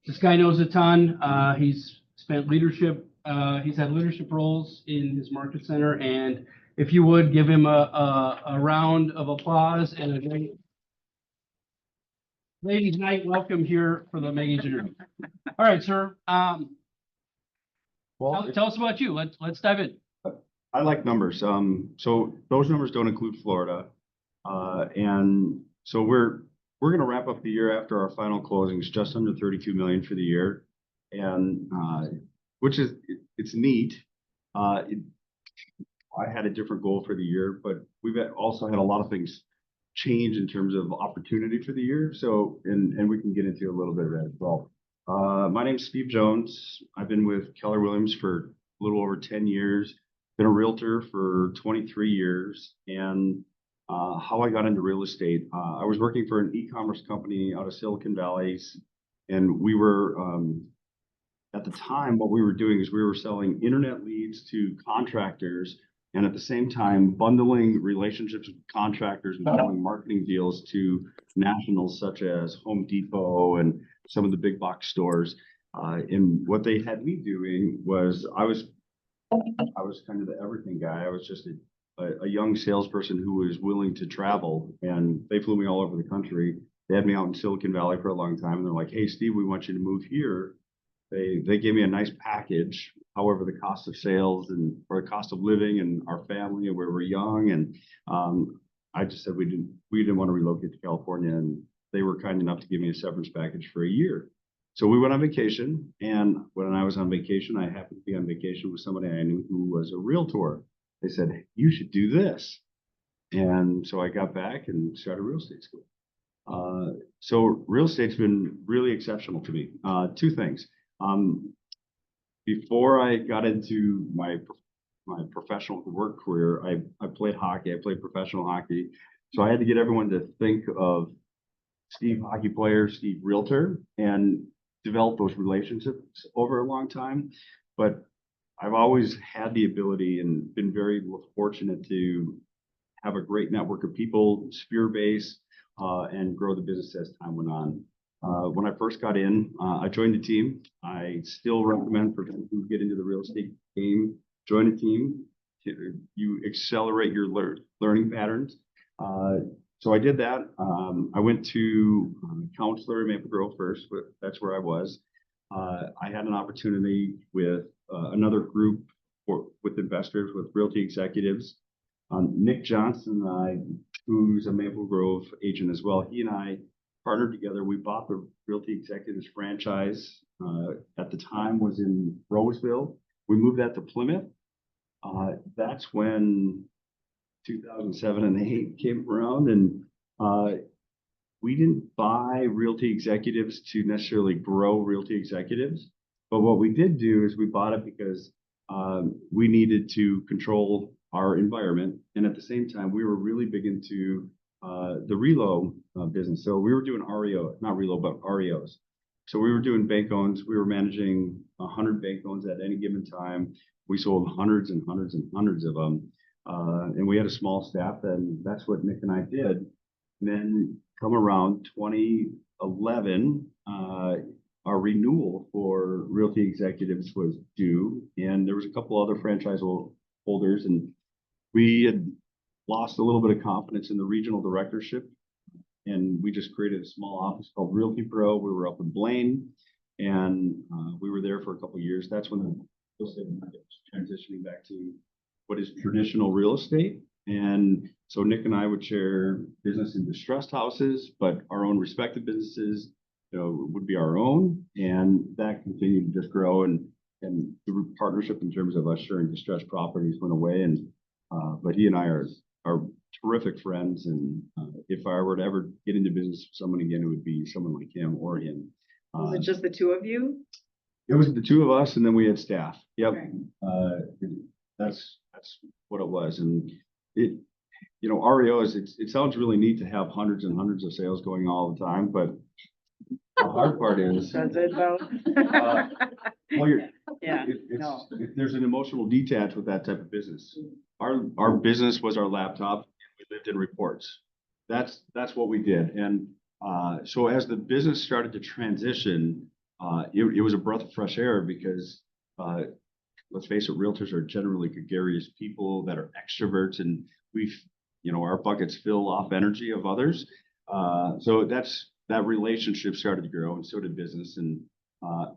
This guy knows a ton. He's spent leadership. He's had leadership roles in his market center, and if you would give him a round of applause and a great ladies' night welcome here for the Mega Engineering. All right, sir. Tell us about you. Let's dive in. I like numbers. So those numbers don't include Florida, and so we're going to wrap up the year after our final closings just under 32 million for the year, and which is it's neat. I had a different goal for the year, but we've also had a lot of things change in terms of opportunity for the year. So, and we can get into a little bit of that as well. My name's Steve Jones. I've been with Keller Williams for a little over 10 years, been a realtor for 23 years. And how I got into real estate, I was working for an e-commerce company out of Silicon Valley. And we were, at the time, what we were doing is we were selling internet leads to contractors, and at the same time bundling relationships with contractors and selling marketing deals to nationals such as Home Depot and some of the big box stores. And what they had me doing was I was kind of the everything guy. I was just a young salesperson who was willing to travel, and they flew me all over the country. They had me out in Silicon Valley for a long time, and they're like, "Hey, Steve, we want you to move here." They gave me a nice package. However, the cost of sales or cost of living and our family, and we were young, and I just said we didn't want to relocate to California, and they were kind enough to give me a severance package for a year. So we went on vacation, and when I was on vacation, I happened to be on vacation with somebody I knew who was a realtor. They said, "Hey, you should do this," and so I got back and started real estate school. So real estate's been really exceptional to me. Two things. Before I got into my professional work career, I played hockey. I played professional hockey. So I had to get everyone to think of Steve hockey player, Steve realtor, and develop those relationships over a long time. But I've always had the ability and been very fortunate to have a great network of people, sphere base, and grow the business as time went on. When I first got in, I joined the team. I still recommend for people who get into the real estate game, join a team. You accelerate your learning patterns. So I did that. I went to counselor in Maple Grove first, but that's where I was. I had an opportunity with another group with investors, with realty executives. Nick Johnson, who's a Maple Grove agent as well, he and I partnered together. We bought the Realty Executives franchise. At the time was in Roseville. We moved that to Plymouth. That's when 2007 and 8 came around, and we didn't buy Realty Executives to necessarily grow Realty Executives, but what we did do is we bought it because we needed to control our environment, and at the same time, we were really big into the relo business. So we were doing REO, not relo, but REOs. So we were doing bank owns. We were managing 100 bank owns at any given time. We sold hundreds and hundreds and hundreds of them. And we had a small staff, and that's what Nick and I did. And then come around 2011, our renewal for Realty Executives was due, and there was a couple other franchise holders, and we had lost a little bit of confidence in the regional directorship, and we just created a small office called Realty Pro. We were up in Blaine, and we were there for a couple of years. That's when the real estate market was transitioning back to what is traditional real estate. And so Nick and I would share business in distressed houses, but our own respective businesses, would be our own, and that continued to just grow. And the partnership in terms of us sharing distressed properties went away. And but he and I are terrific friends, and if I were to ever get into business with someone again, it would be someone like him or him. Was it just the two of you? It was the two of us, and then we had staff. Yep. Okay. That's what it was. And REOs, it sounds really neat to have hundreds and hundreds of sales going all the time, but the hard part is Does it though? well, Yeah. There's an emotional detach with that type of business. Our business was our laptop, and we lived in reports. That's what we did. And so as the business started to transition, it was a breath of fresh air because, let's face it, realtors are generally gregarious people that are extroverts, and our buckets fill off energy of others. So that relationship started to grow, and so did business. And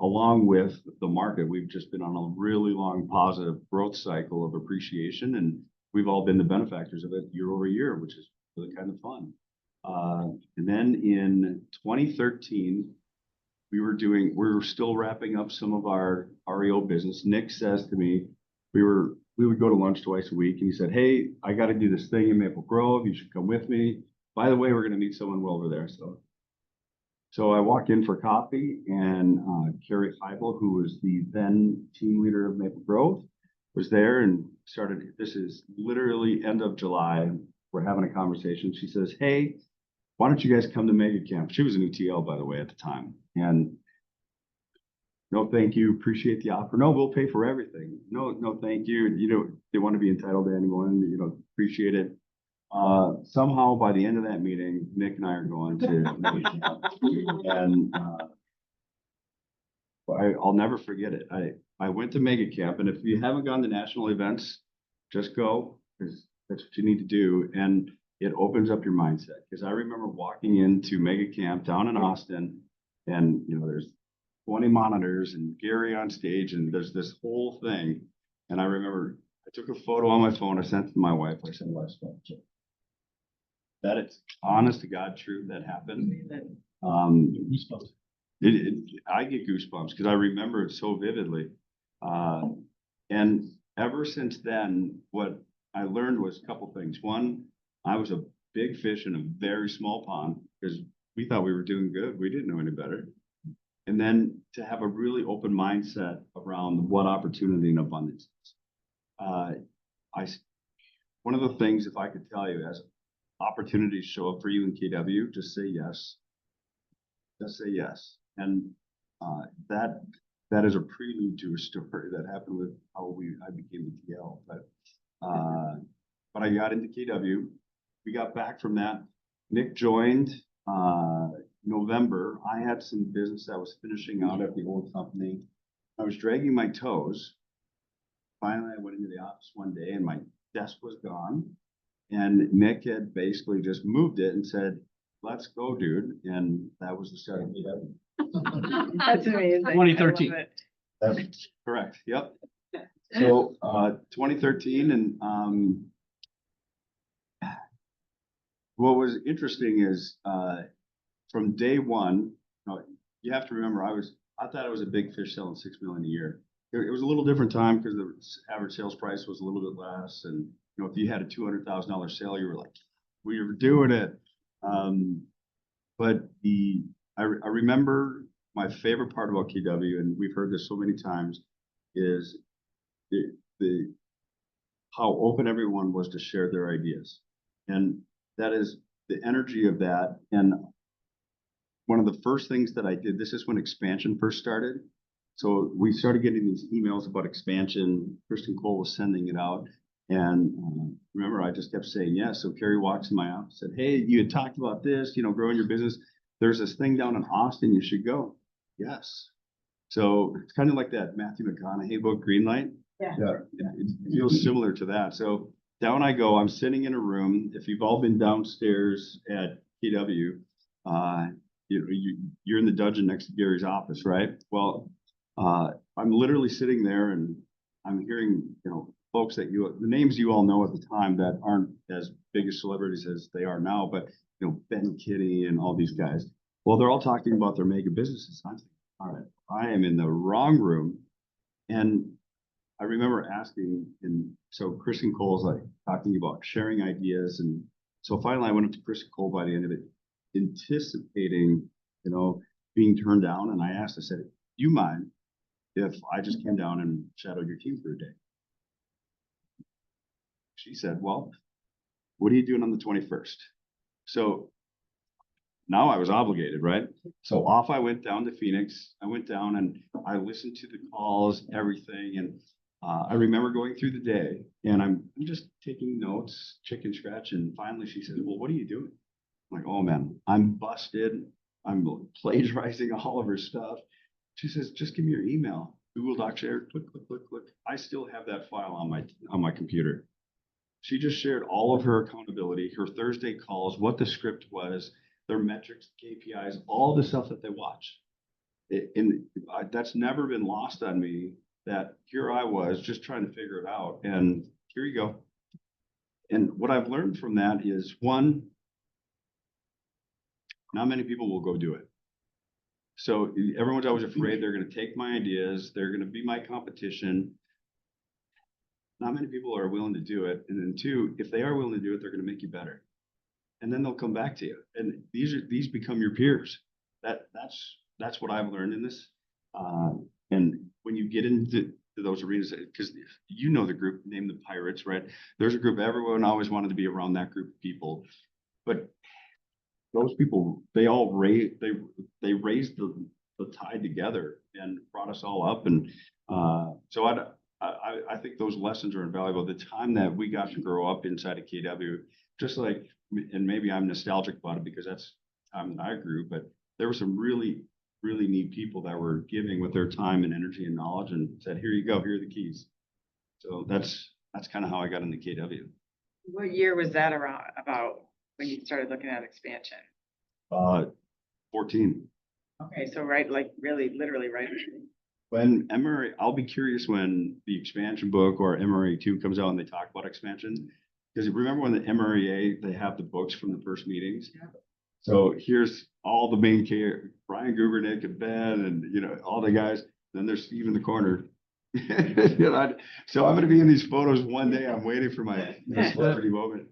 along with the market, we've just been on a really long positive growth cycle of appreciation, and we've all been the benefactors of it year over year, which is really kind of fun. And then in 2013, we were still wrapping up some of our REO business. Nick says to me, we would go to lunch twice a week, and he said, "Hey, I got to do this thing in Maple Grove. You should come with me. By the way, we're going to meet someone over there." So I walked in for coffee, and Carrie Heibel, who was the then team leader of Maple Grove, was there and started. This is literally end of July. We're having a conversation. She says, "Hey, why don't you guys come to Mega Camp?" She was an ETL, by the way, at the time. And no, thank you. Appreciate the offer. No, we'll pay for everything. No, thank you. They want to be entitled to anyone. Appreciate it. Somehow by the end of that meeting, Nick and I are going to Mega Camp. And I'll never forget it. I went to Mega Camp, and if you haven't gone to national events, just go, because that's what you need to do. And it opens up your mindset. Because I remember walking into Mega Camp down in Austin, and there's 20 monitors and Gary on stage, and there's this whole thing. And I remember I took a photo on my phone. I sent it to my wife. I said, "Last one." That it's honest to God truth that happened. Goosebumps. I get goosebumps because I remember it so vividly. And ever since then, what I learned was a couple things. One, I was a big fish in a very small pond because we thought we were doing good. We didn't know any better. And then to have a really open mindset around what opportunity and abundance is. One of the things, if I could tell you, as opportunities show up for you in KW, just say yes. Just say yes. And that is a prelude to a story that happened with how I became the TL. But I got into KW. We got back from that. Nick joined November. I had some business that was finishing out at the old company. I was dragging my toes. Finally, I went into the office one day, and my desk was gone. And Nick had basically just moved it and said, "Let's go, dude." And that was the start of KW. That's amazing. 2013. That's correct. Yep. So 2013, and what was interesting is from day one, you have to remember I thought I was a big fish selling $6 million a year. It was a little different time because the average sales price was a little bit less, and if you had a $200,000 sale, you were like, "We were doing it." But I remember my favorite part about KW, and we've heard this so many times, is how open everyone was to share their ideas, and that is the energy of that. And one of the first things that I did, this is when expansion first started. So we started getting these emails about expansion. Kristen Cole was sending it out. And remember, I just kept saying yes. So Carrie walks in my office and said, "Hey, you had talked about this, growing your business. There's this thing down in Austin. You should go." Yes. So it's kind of like that Matthew McConaughey book, Greenlight. Yeah. It feels similar to that. So down I go. I'm sitting in a room. If you've all been downstairs at KW, you're in the dungeon next to Gary's office, right? Well, I'm literally sitting there, and I'm hearing, folks the names you all know at the time that aren't as big as celebrities as they are now, but Ben Kinney and all these guys. Well, they're all talking about their mega businesses. I'm thinking, all right, I am in the wrong room. And I remember asking, and so Kristen Cole's like talking about sharing ideas. And so finally I went up to Kristen Cole by the end of it, anticipating, being turned down. And I asked, I said, "Do you mind if I just came down and shadowed your team for a day?" She said, "Well, what are you doing on the 21st? So now I was obligated, right? So off I went down to Phoenix. I went down and I listened to the calls, everything. And I remember going through the day, and I'm just taking notes, chicken scratch. And finally she says, "Well, what are you doing?" I'm like, "Oh man, I'm busted. I'm plagiarizing all of her stuff." She says, just give me your email. Google Doc share, click, click, click, click. I still have that file on my computer. She just shared all of her accountability, her Thursday calls, what the script was, their metrics, KPIs, all the stuff that they watch. That's never been lost on me, that here I was just trying to figure it out. And here you go. And what I've learned from that is, one, not many people will go do it. So everyone's always afraid they're going to take my ideas, they're going to be my competition. Not many people are willing to do it. And then two, if they are willing to do it, they're going to make you better. And then they'll come back to you. And these become your peers. That's what I've learned in this. And when you get into those arenas, because you know the group named the Pirates, right? There's a group, everyone always wanted to be around that group of people. But those people, they all raised the tide together and brought us all up. And so I think those lessons are invaluable. The time that we got to grow up inside of KW, just like, and maybe I'm nostalgic about it because that's the time that I grew, but there were some really, really neat people that were giving with their time and energy and knowledge and said, here you go, here are the keys. So that's kind of how I got into KW. What year was that about when you started looking at expansion? 14. Okay, so right, like really, literally right. When MRA, I'll be curious when the expansion book or MRA 2 comes out and they talk about expansion. Because remember when the MREA, they have the books from the first meetings? Yeah. So here's all the main care, Brian Gubernick and Ben and, all the guys. Then there's Steve in the corner. So I'm going to be in these photos one day. I'm waiting for my celebrity moment.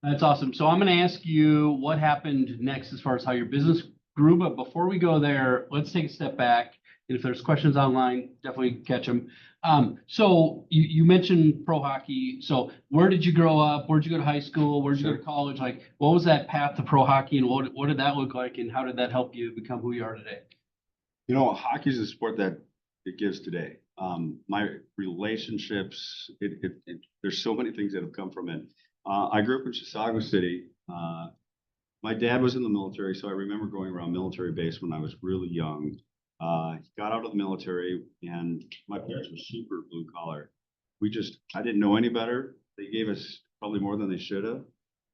That's awesome. So I'm going to ask you what happened next as far as how your business grew. But before we go there, let's take a step back. And if there's questions online, definitely catch them. So you mentioned pro hockey. So where did you grow up? Where'd you go to high school? Where'd you go to college? Like, what was that path to pro hockey and what did that look like? And how did that help you become who you are today? Hockey is a sport that it gives today. My relationships, there's so many things that have come from it. I grew up in Chisago City. My dad was in the military, so I remember going around military base when I was really young. He got out of the military, and my parents were super blue collar. I didn't know any better. They gave us probably more than they should have.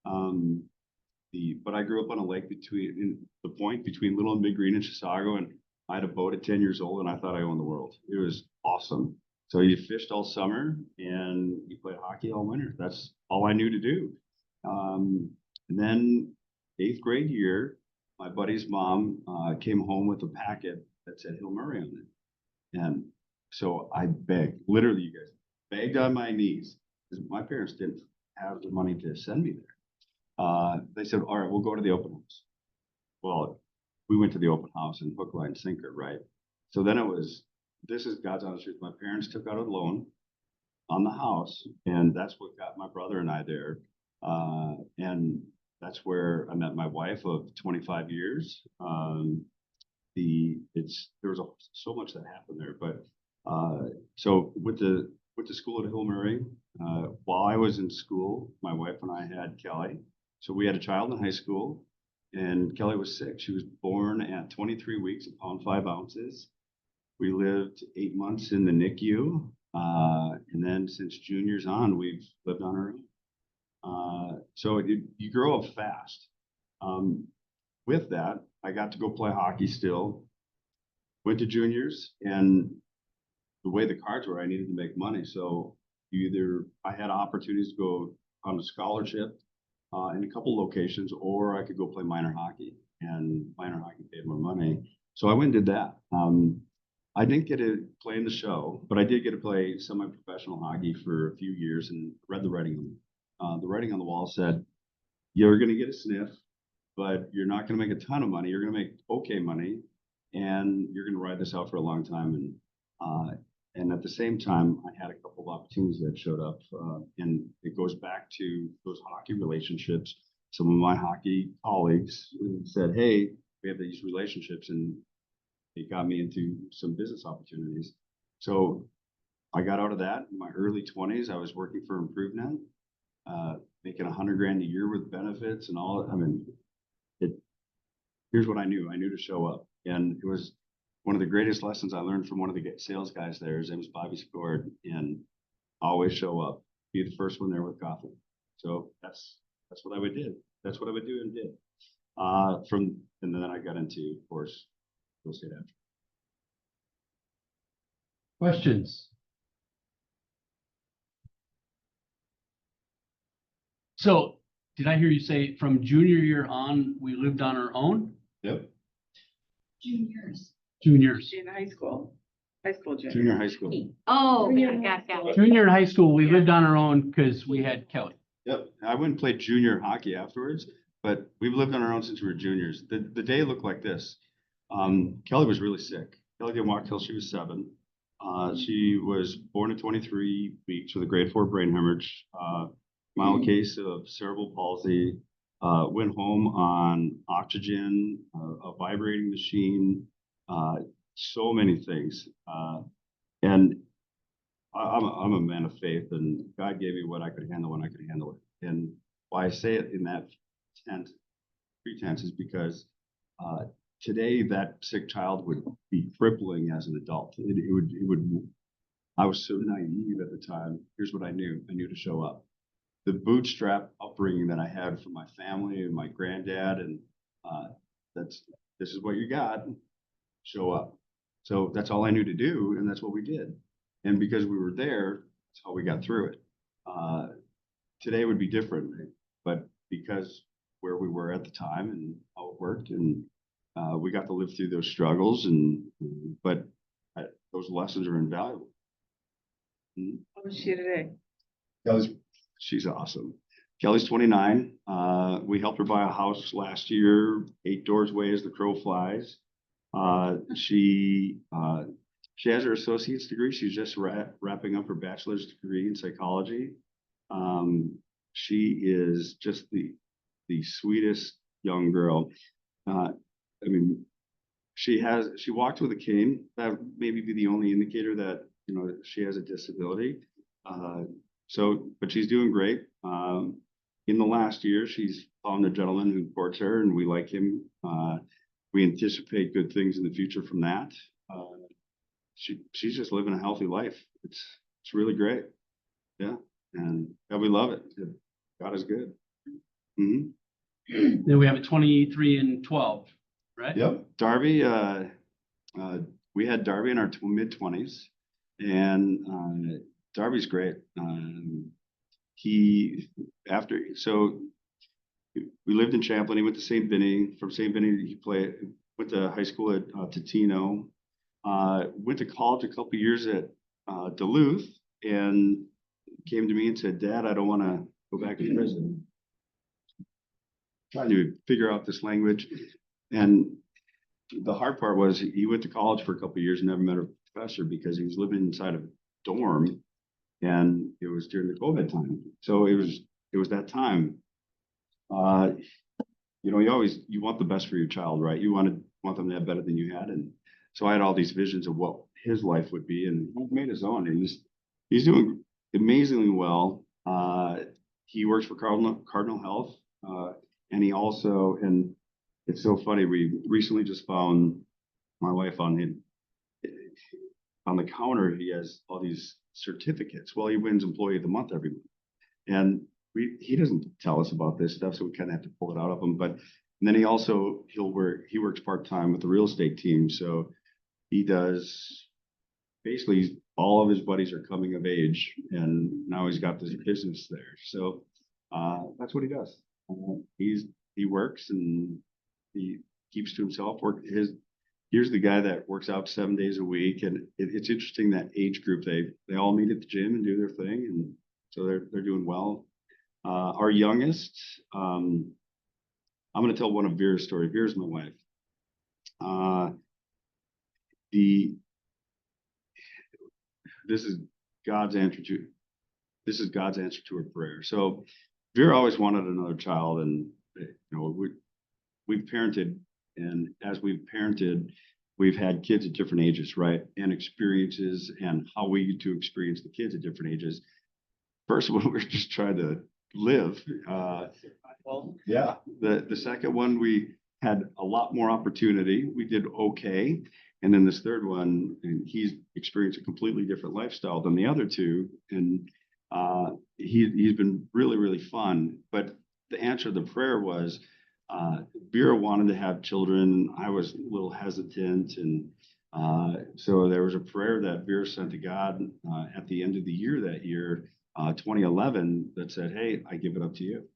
But I grew up on a lake in the point between Little and Big Green and Chisago, and I had a boat at 10 years old, and I thought I owned the world. It was awesome. So you fished all summer, and you played hockey all winter. That's all I knew to do. And then 8th grade year, my buddy's mom came home with a packet that said Hill Murray on it. And so I begged, literally, you guys, begged on my knees, because my parents didn't have the money to send me there. They said, all right, we'll go to the open house. Well, we went to the open house and hook, line, sinker, right? So then this is God's honest truth. My parents took out a loan on the house, and that's what got my brother and I there. And that's where I met my wife of 25 years. There was so much that happened there, but so with the school at Hill Murray, while I was in school, my wife and I had Kelly. So we had a child in high school, and Kelly was 6. She was born at 23 weeks, a pound 5 ounces. We lived 8 months in the NICU, and then since juniors on, we've lived on our own. So you grow up fast. With that, I got to go play hockey still. Went to juniors, and the way the cards were, I needed to make money. So I had opportunities to go on a scholarship in a couple locations, or I could go play minor hockey, and minor hockey paid more money. So I went and did that. I didn't get to play in the show, but I did get to play semi-professional hockey for a few years and read the writing. The writing on the wall said, you're going to get a sniff, but you're not going to make a ton of money. You're going to make okay money, and you're going to ride this out for a long time. And at the same time, I had a couple of opportunities that showed up, and it goes back to those hockey relationships. Some of my hockey colleagues said, hey, we have these relationships, and it got me into some business opportunities. So I got out of that in my early 20s. I was working for ImproveNet, making $100,000 a year with benefits and all. I mean, here's what I knew. I knew to show up, and it was one of the greatest lessons I learned from one of the sales guys there, his name was Bobby Scored, and always show up, be the first one there with coffee. So that's what I would do. That's what I would do and did. And then I got into, of course, real estate after. Questions? So did I hear you say from junior year on, we lived on our own? Yep. Juniors. Juniors. In high school gym. Junior high school. Oh, Junior got it. Junior in high school, we Yeah. lived on our own because we had Kelly. Yep. I went and played junior hockey afterwards, but we've lived on our own since we were juniors. The day looked like this. Kelly was really sick. Kelly didn't walk till she was 7. She was born at 23 weeks with a grade 4 brain hemorrhage, mild case of cerebral palsy, went home on oxygen, a vibrating machine, so many things. And I'm a man of faith, and God gave me what I could handle when I could handle it. And why I say it in that pretense is because today that sick child would be crippling as an adult. It would. I was so naive at the time. Here's what I knew. I knew to show up. The bootstrap upbringing that I had from my family and my granddad, and this is what you got. Show up. So that's all I knew to do, and that's what we did. And because we were there, that's how we got through it. Today would be different, but because where we were at the time and how it worked, and we got to live through those struggles, but those lessons are invaluable. How is she today? She's awesome. Kelly's 29. We helped her buy a house last year, 8 doors away as the crow flies. She has her associate's degree. She's just wrapping up her bachelor's degree in psychology. She is just the sweetest young girl. I mean, she walked with a cane. That maybe be the only indicator that, you know, she has a disability. But she's doing great. In the last year, she's found a gentleman who courts her, and we like him. We anticipate good things in the future from that. She's just living a healthy life. It's really great. Yeah. And we love it. God is good. Then we have a 23 and 12, right? Yep. Darby, we had Darby in our mid-20s, and Darby's great. We lived in Champlin. He went to St. Benny. From St. Benny, went to high school at Totino. Went to college a couple years at Duluth, and came to me and said, "Dad, I don't want to go back to prison." Trying to figure out this language. And the hard part was he went to college for a couple of years and never met a professor because he was living inside a dorm, and it was during the COVID time. So it was that time. You know, you want the best for your child, right? You want them to have better than you had. And so I had all these visions of what his life would be, and he made his own. And he's doing amazingly well. He works for Cardinal Health, and he also, and it's so funny, we recently just found my wife on the counter. He has all these certificates. Well, he wins Employee of the Month every month, and he doesn't tell us about this stuff, so we kind of have to pull it out of him. But then he works part-time with the real estate team, so he does basically all of his buddies are coming of age, and now he's got this business there. So that's what he does. He works and he keeps to himself. Here's the guy that works out 7 days a week, and it's interesting that age group. They all meet at the gym and do their thing, and so they're doing well. Our youngest, I'm going to tell one of Vera's story. Vera's my wife. This is God's answer to her prayer. So Vera always wanted another child, and you know, we've parented, and as we've parented, we've had kids at different ages, right? And experiences, and how we get to experience the kids at different ages. First one, we're just trying to live. Yeah. The second one, we had a lot more opportunity. We did okay. And then this third one, and he's experienced a completely different lifestyle than the other two. And he's been really, really fun. But the answer to the prayer was, Vera wanted to have children. I was a little hesitant. And so there was a prayer that Vera sent to God at the end of the year that year, 2011, that said, hey, I give it up to you.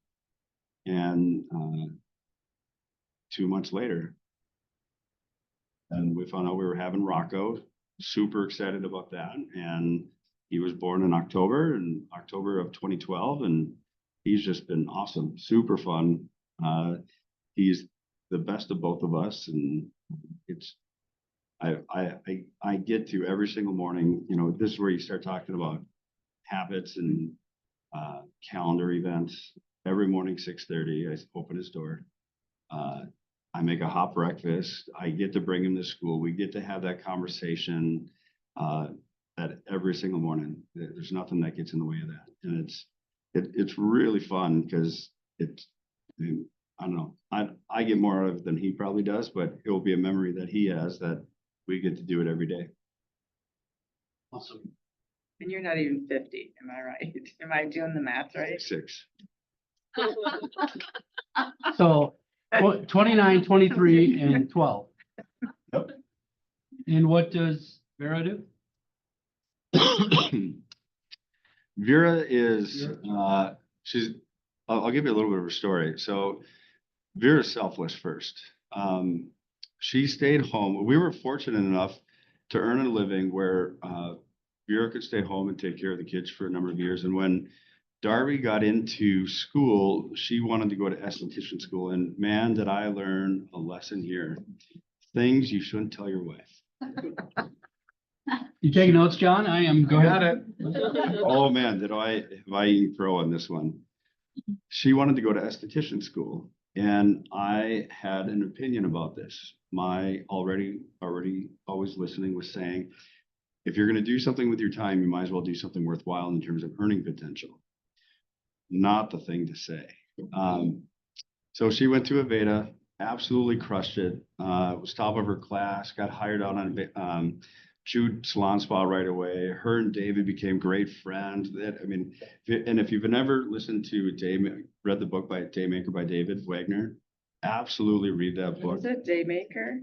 And 2 months later, and we found out we were having Rocco. Super excited about that. And he was born in October of 2012. And he's just been awesome, super fun. He's the best of both of us. And it's, I get to every single morning, you know, this is where you start talking about habits and calendar events. Every morning, 6:30, I open his door. I make a hot breakfast. I get to bring him to school. We get to have that conversation that every single morning. There's nothing that gets in the way of that. And it's really fun because it's, I don't know, I get more out of it than he probably does, but it will be a memory that he has that we get to do it every day. Awesome. And you're not even 50, am I right? Am I doing the math right? 6. So 29, 23, and 12. Yep. And what does Vera do? Vera is, she's, I'll give you a little bit of her story. So Vera's selfless first. She stayed home. We were fortunate enough to earn a living where Vera could stay home and take care of the kids for a number of years. And when Darby got into school, she wanted to go to esthetician school. And man, did I learn a lesson here. Things you shouldn't tell your wife. You taking notes, John? I am. Go ahead. Oh man, have I eaten crow on this one? She wanted to go to esthetician school. And I had an opinion about this. My already always listening was saying, if you're going to do something with your time, you might as well do something worthwhile in terms of earning potential. Not the thing to say. So she went to Aveda, absolutely crushed it. Was top of her class, got hired out on Jude Salon Spa right away. Her and David became great friends. If you've never listened to read the book by Daymaker by David Wagner, absolutely read that book. Is it Daymaker?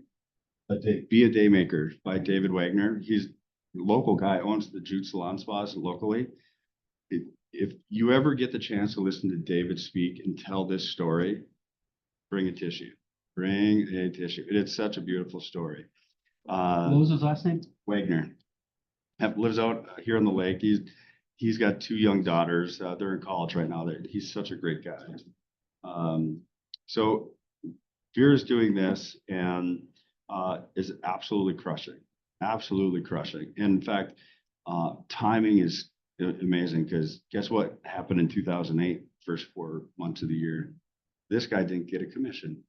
Be a Daymaker by David Wagner. He's a local guy, owns the Jude Salon Spas locally. If you ever get the chance to listen to David speak and tell this story, bring a tissue. Bring a tissue. It's such a beautiful story. What was his last name? Wagner. Lives out here on the lake. He's got 2 young daughters. They're in college right now. He's such a great guy. So Vera's doing this and is absolutely crushing. Absolutely crushing. In fact, timing is amazing because guess what happened in 2008, first 4 months of the year? This guy didn't get a commission.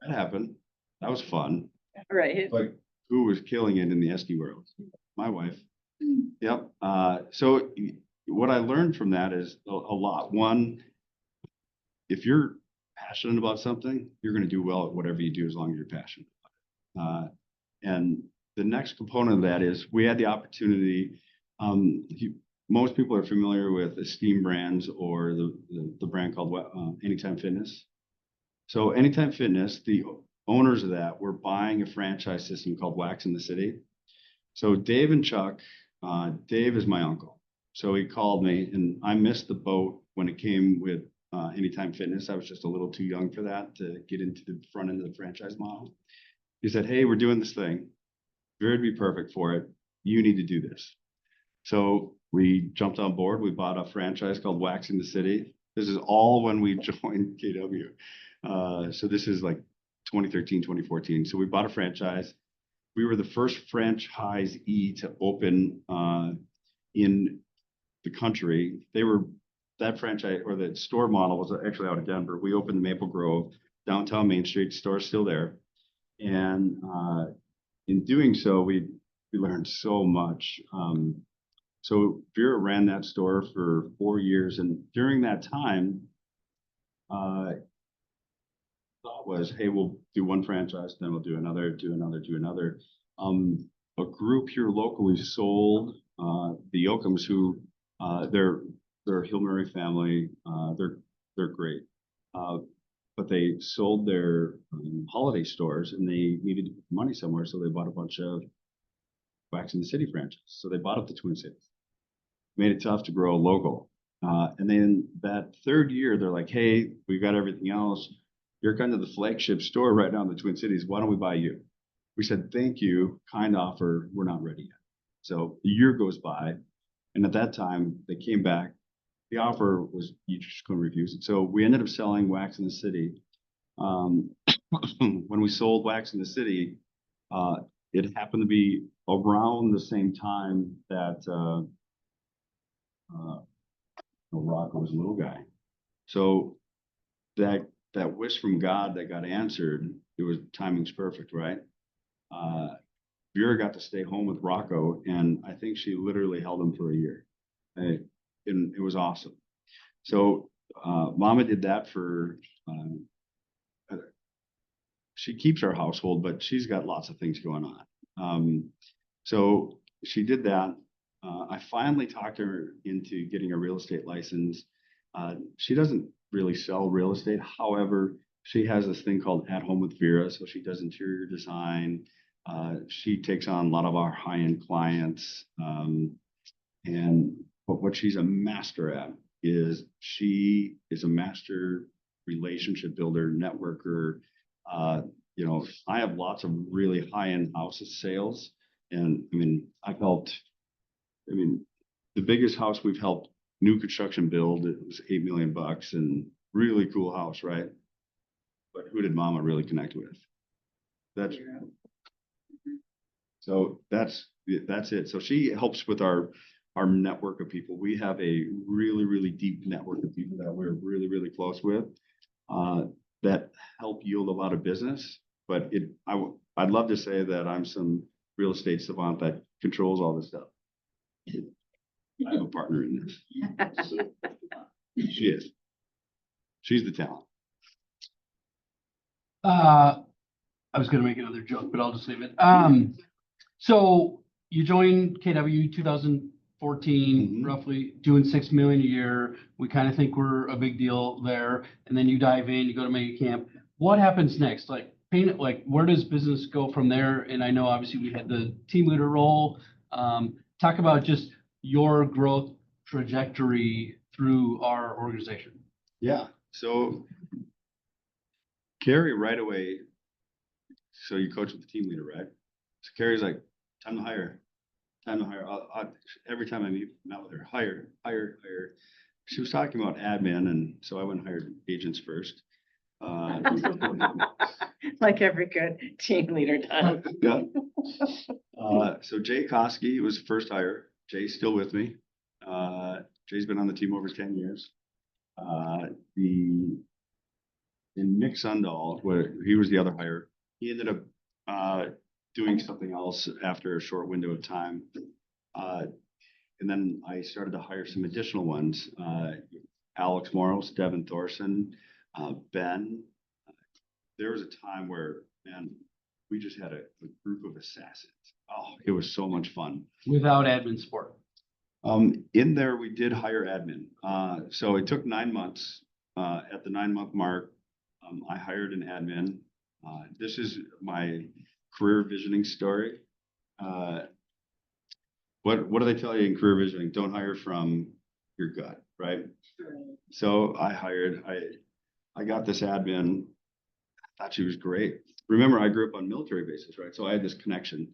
That happened. That was fun. Right. But who was killing it in the SD world? My wife. Yep. So what I learned from that is a lot. One, if you're passionate about something, you're going to do well at whatever you do as long as you're passionate about it. And the next component of that is we had the opportunity. Most people are familiar with Esteem Brands or the brand called Anytime Fitness. So Anytime Fitness, the owners of that were buying a franchise system called Wax in the City. So Dave and Chuck, Dave is my uncle. So he called me and I missed the boat when it came with Anytime Fitness. I was just a little too young for that to get into the front end of the franchise model. He said, hey, we're doing this thing. Very be perfect for it. You need to do this. So we jumped on board. We bought a franchise called Wax in the City. This is all when we joined KW. So this is like 2013, 2014. So we bought a franchise. We were the first franchisee to open in the country. That franchise or the store model was actually out of Denver. We opened Maple Grove, downtown Main Street. Store's still there. And in doing so, we learned so much. So Vera ran that store for 4 years. And during that time, a thought was, hey, we'll do one franchise, then we'll do another, do another, do another. A group here locally sold the Yokums, who they're a Hill Murray family. They're great. But they sold their holiday stores and they needed to put money somewhere, so they bought a bunch of Wax in the City franchise. So they bought up the Twin Cities. Made it tough to grow local. And then that third year, they're like, hey, we've got everything else. You're kind of the flagship store right now in the Twin Cities. Why don't we buy you? We said, thank you, kind offer. We're not ready yet. So the year goes by. And at that time, they came back. The offer was, you just couldn't refuse it. So we ended up selling Wax in the City. When we sold Wax in the City, it happened to be around the same time that Rocco was a little guy. So that wish from God that got answered, it was timing's perfect, right? Vera got to stay home with Rocco, and I think she literally held him for a year. And it was awesome. So Mama did that for, she keeps our household, but she's got lots of things going on. So she did that. I finally talked her into getting a real estate license. She doesn't really sell real estate. However, she has this thing called At Home with Vera. So she does interior design. She takes on a lot of our high-end clients. But what she's a master at is she is a master relationship builder, networker. I have lots of really high-end houses sales. And I mean, the biggest house we've helped new construction build, it was $8 million and really cool house, right? But who did Mama really connect with? So that's it. So she helps with our network of people. We have a really, really deep network of people that we're really, really close with that help yield a lot of business. But I'd love to say that I'm some real estate savant that controls all this stuff. I have a partner in this. She is. She's the talent. I was going to make another joke, but I'll just leave it. So you joined KW 2014, roughly doing $6 million a year. We kind of think we're a big deal there. And then you dive in, you go to Mega Camp. What happens next? Like, paint it, like, where does business go from there? And I know obviously we had the team leader role. Talk about just your growth trajectory through our organization. Yeah. So Carrie right away. So you coach with the team leader, right? So Carrie's like, time to hire. Every time I met with her, hire. She was talking about admin, and so I went and hired agents first. Like every good team leader does. Yeah. So Jay Koski was the first hire. Jay's still with me. Jay's been on the team over 10 years. And Nick Sundahl, where he was the other hire, he ended up doing something else after a short window of time. And then I started to hire some additional ones. Alex Morris, Devin Thorson, Ben. There was a time where, man, we just had a group of assassins. Oh, it was so much fun. Without admin support. In there, we did hire admin. So it took 9 months. At the 9-month mark, I hired an admin. This is my career visioning story. What do they tell you in career visioning? Don't hire from your gut, right? So I got this admin. I thought she was great. Remember, I grew up on military bases, right? So I had this connection.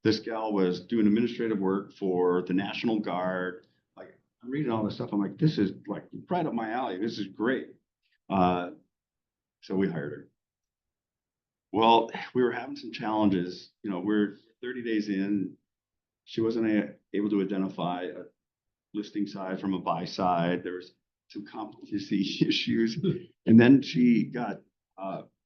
This gal was doing administrative work for the National Guard. Like, I'm reading all this stuff. I'm like, this is like right up my alley. This is great. So we hired her. Well, we were having some challenges. We're 30 days in. She wasn't able to identify a listing side from a buy side. There was some competency issues. And then she got,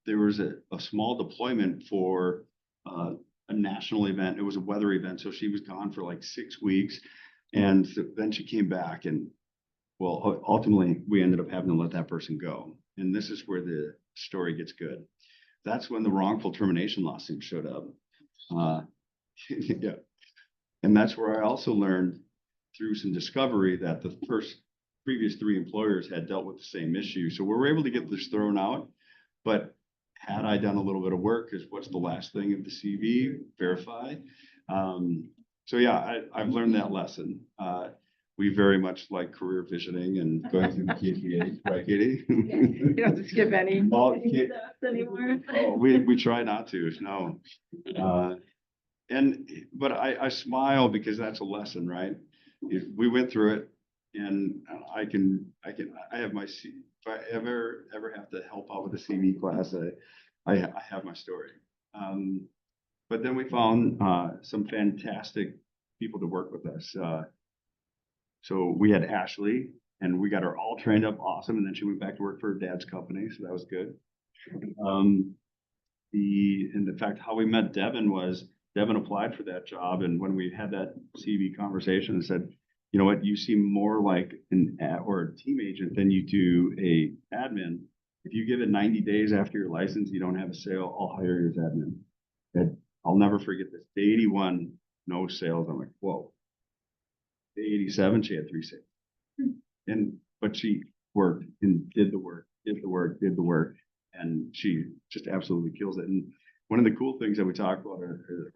there was a small deployment for a national event. It was a weather event. So she was gone for like 6 weeks. And then she came back, and well, ultimately we ended up having to let that person go. And this is where the story gets good. that's when the wrongful termination lawsuit showed up. Yeah. And that's where I also learned through some discovery that the previous 3 employers had dealt with the same issue. So we were able to get this thrown out, but had I done a little bit of work, because what's the last thing of the CV? Verify. So yeah, I've learned that lesson. We very much like career visioning and going through the KPA, right, Katie? You don't have to skip any. Oh, Anymore. oh, we try not to, no. But I smile because that's a lesson, right? If we went through it, and I have my, if I ever have to help out with the CV class, I have my story. But then we found some fantastic people to work with us. So we had Ashley, and we got her all trained up awesome, and then she went back to work for her dad's company, so that was good. And in fact, how we met Devin was Devin applied for that job, and when we had that CV conversation, and said, you know what, you seem more like a team agent than you do a admin. If you give it 90 days after your license, you don't have a sale, I'll hire you as admin. And I'll never forget this. Day 81, no sales. I'm like, whoa. Day 87, she had 3 sales. But she worked and did the work, and she just absolutely kills it. And one of the cool things that we talk about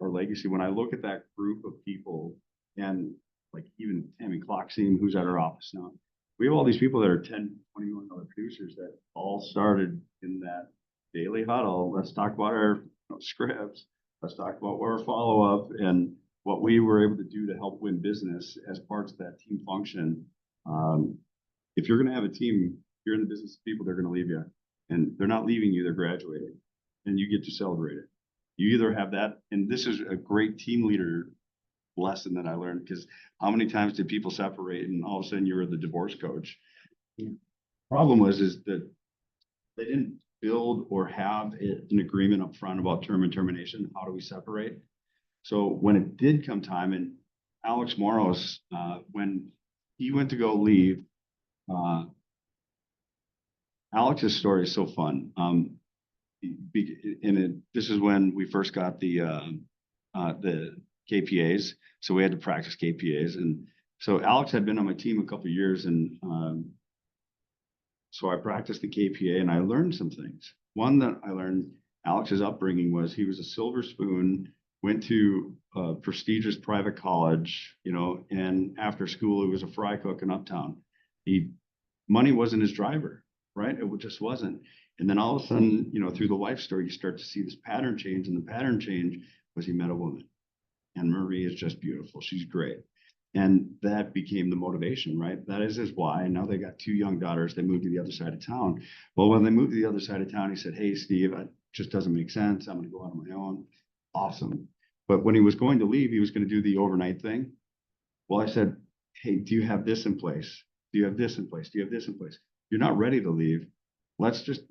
our legacy, when I look at that group of people, and like even Tammy Clockseam, who's at our office now, we have all these people that are 10, $20 million producers that all started in that daily huddle. Let's talk about our scripts. Let's talk about our follow-up and what we were able to do to help win business as parts of that team function. If you're going to have a team, you're in the business of people, they're going to leave you. And they're not leaving you, they're graduating. And you get to celebrate it. You either have that, and this is a great team leader lesson that I learned, because how many times did people separate and all of a sudden you're the divorce coach? Problem is that they didn't build or have an agreement up front about term and termination. How do we separate? So when it did come time, and Alex Moros, when he went to go leave, Alex's story is so fun. This is when we first got the KPAs, so we had to practice KPAs, and so Alex had been on my team a couple of years, and so I practiced the KPA, and I learned some things. One that I learned, Alex's upbringing was he was a silver spoon, went to a prestigious private college, and after school he was a fry cook in Uptown. Money wasn't his driver, right? It just wasn't. And then all of a sudden, through the life story, you start to see this pattern change, and the pattern change was he met a woman. And Marie is just beautiful. She's great. And that became the motivation, right? That is his why. And now they got 2 young daughters. They moved to the other side of town. Well, when they moved to the other side of town, he said, hey, Steve, it just doesn't make sense. I'm going to go out on my own. Awesome. But when he was going to leave, he was going to do the overnight thing. Well, I said, hey, do you have this in place? Do you have this in place? Do you have this in place? You're not ready to leave. Let's just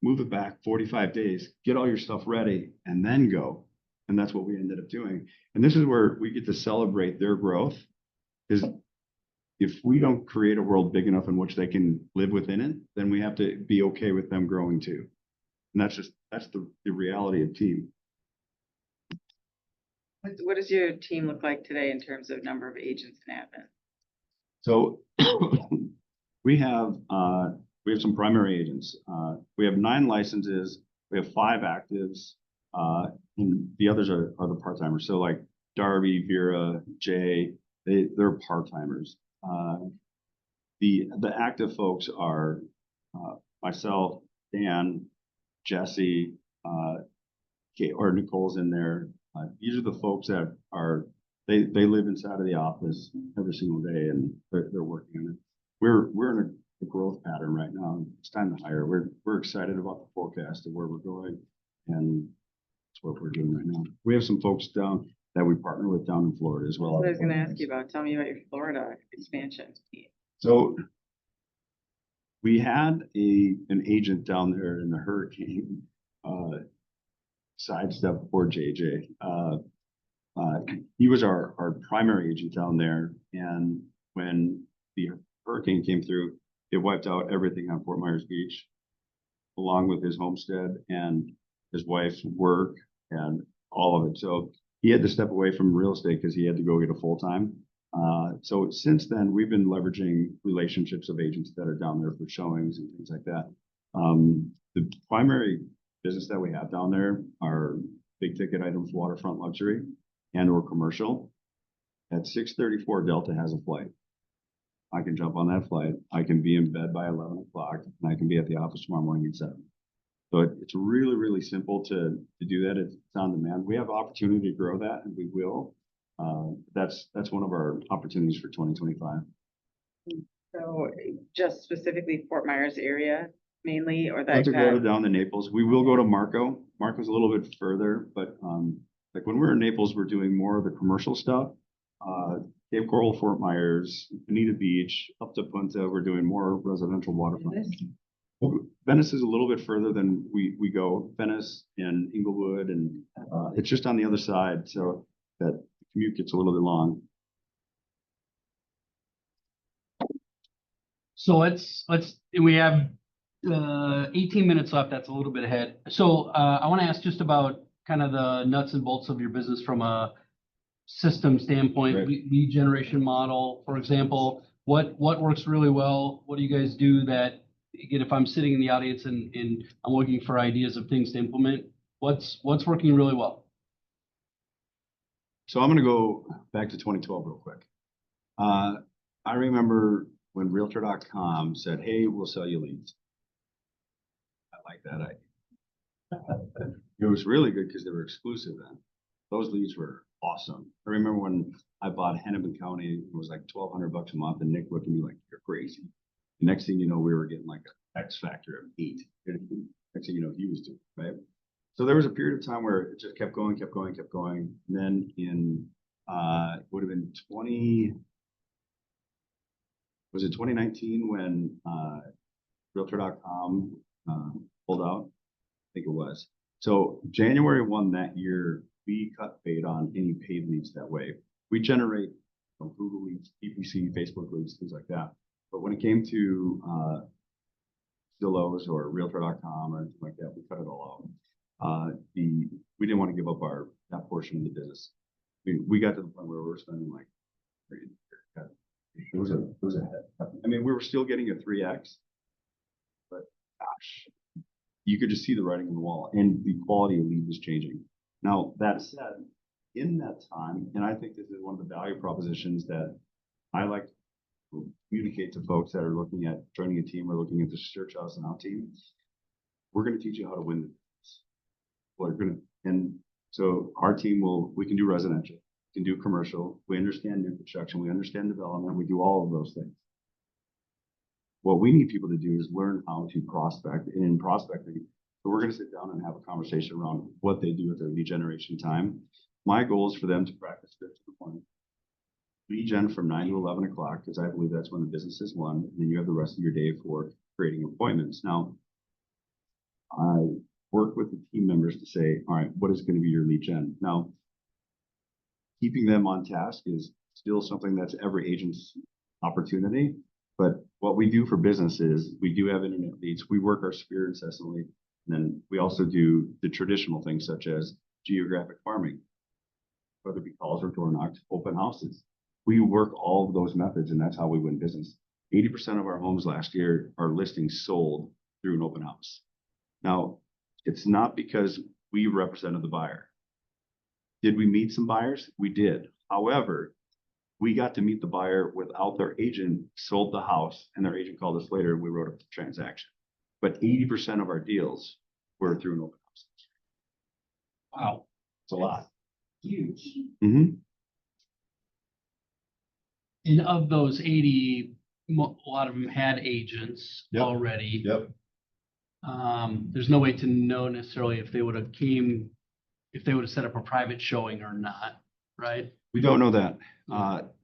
move it back 45 days, get all your stuff ready, and then go. And that's what we ended up doing. And this is where we get to celebrate their growth, because if we don't create a world big enough in which they can live within it, then we have to be okay with them growing too. And that's the reality of team. What does your team look like today in terms of number of agents and admins? So we have some primary agents. We have 9 licenses. We have 5 actives, and the others are the part-timers. So like Darby, Vera, Jay, they're part-timers. The active folks are myself, Dan, Jesse, or Nicole's in there. These are the folks that they live inside of the office every single day, and they're working on it. We're in a growth pattern right now. It's time to hire. We're excited about the forecast of where we're going, and that's what we're doing right now. We have some folks down that we partner with down in Florida as well. That's what I was going to ask you about. Tell me about your Florida expansion. So we had an agent down there in the hurricane, sidestep for JJ. He was our primary agent down there, and when the hurricane came through, it wiped out everything on Fort Myers Beach, along with his homestead, and his wife's work and all of it. So he had to step away from real estate because he had to go get a full-time. So since then, we've been leveraging relationships of agents that are down there for showings and things like that. The primary business that we have down there are big ticket items, waterfront luxury and or commercial. At 6:34, Delta has a flight. I can jump on that flight. I can be in bed by 11 o'clock and I can be at the office tomorrow morning at 7. So it's really, really simple to do that. It's on demand. We have opportunity to grow that and we will. That's one of our opportunities for 2025. So just specifically Fort Myers area mainly, or Let's that? go down to Naples. We will go to Marco. Marco's a little bit further, but like when we're in Naples, we're doing more of the commercial stuff. Cape Coral, Fort Myers, Bonita Beach, up to Punta, we're doing more residential waterfront. Venice is a little bit further than we go. Venice and Inglewood, and it's just on the other side, so that the commute gets a little bit long. So we have 18 minutes left. That's a little bit ahead. So I want to ask just about kind of the nuts and bolts of your business from a system standpoint, Right. lead generation model, for example. What works really well? What do you guys do that, again, if I'm sitting in the audience and I'm looking for ideas of things to implement, what's working really well? So I'm going to go back to 2012 real quick. I remember when Realtor.com said, "Hey, we'll sell you leads." I like that idea. It was really good because they were exclusive then. Those leads were awesome. I remember when I bought Hennepin County, it was like $1,200 a month, and Nick looked at me like, "You're crazy." The next thing you know, we were getting like an X factor of 8. Next thing you know, he was doing, right? So there was a period of time where it just kept going. And then in it would have been 2019 when Realtor.com pulled out? I think it was. So January 1 that year, we cut bait on any paid leads that way. We generate Google leads, PPC, Facebook leads, things like that. But when it came to Zillow's or Realtor.com or anything like that, we cut it all out. We didn't want to give up that portion of the business. We got to the point where we were spending like it was a I mean, we were still getting a 3x, but gosh, you could just see the writing on the wall, and the quality of lead was changing. Now, that said, in that time, and I think this is one of the value propositions that I like to communicate to folks that are looking at joining a team or looking at the Search House and Out team, we're going to teach you how to win the business. And so our team we can do residential, we can do commercial, we understand new construction, we understand development, we do all of those things. What we need people to do is learn how to prospect. And in prospecting, so we're going to sit down and have a conversation around what they do with their lead generation time. My goal is for them to practice 50 to 20. Lead gen from 9 to 11 o'clock, because I believe that's when the business is won. And then you have the rest of your day for creating appointments. Now, I work with the team members to say, all right, what is going to be your lead gen? Now, keeping them on task is still something that's every agent's opportunity. But what we do for business is we do have internet leads. We work our sphere incessantly. And then we also do the traditional things such as geographic farming, whether it be calls or door knocks, open houses. We work all of those methods, and that's how we win business. 80% of our homes last year are listings sold through an open house. Now, it's not because we represented the buyer. Did we meet some buyers? We did. However, we got to meet the buyer without their agent sold the house, and their agent called us later and we wrote up the transaction. But 80% of our deals were through an open house. Wow. It's a lot. Huge. Mm-hmm. And of those 80, a lot of them had agents already. Yep. There's no way to know necessarily if they would have set up a private showing or not, right? We don't know that.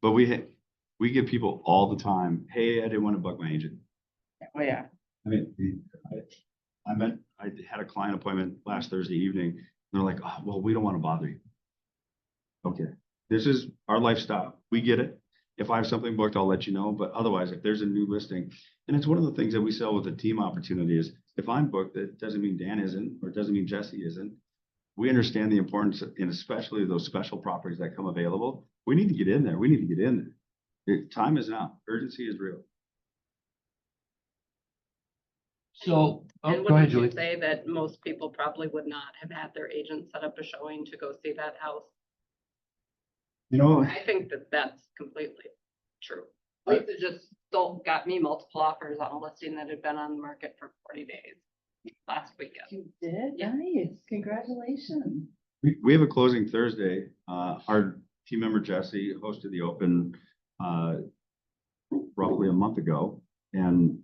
But we get people all the time, "Hey, I didn't want to bug my agent." Oh, yeah. I mean, I had a client appointment last Thursday evening. And they're like, "Oh, well, we don't want to bother you." Okay, this is our lifestyle. We get it. If I have something booked, I'll let you know. But otherwise, if there's a new listing, and it's one of the things that we sell with a team opportunity is if I'm booked, that doesn't mean Dan isn't, or it doesn't mean Jesse isn't. We understand the importance, and especially those special properties that come available. We need to get in there. We need to get in there. Time is now. Urgency is real. So, And go ahead, wouldn't you Julie. say that most people probably would not have had their agent set up a showing to go see that house? You know, I think that that's completely true. I- Lisa just got me multiple offers on a listing that had been on the market for 40 days last weekend. You did? Yeah. Nice. Congratulations. we have a closing Thursday. Our team member Jesse hosted the open roughly a month ago, and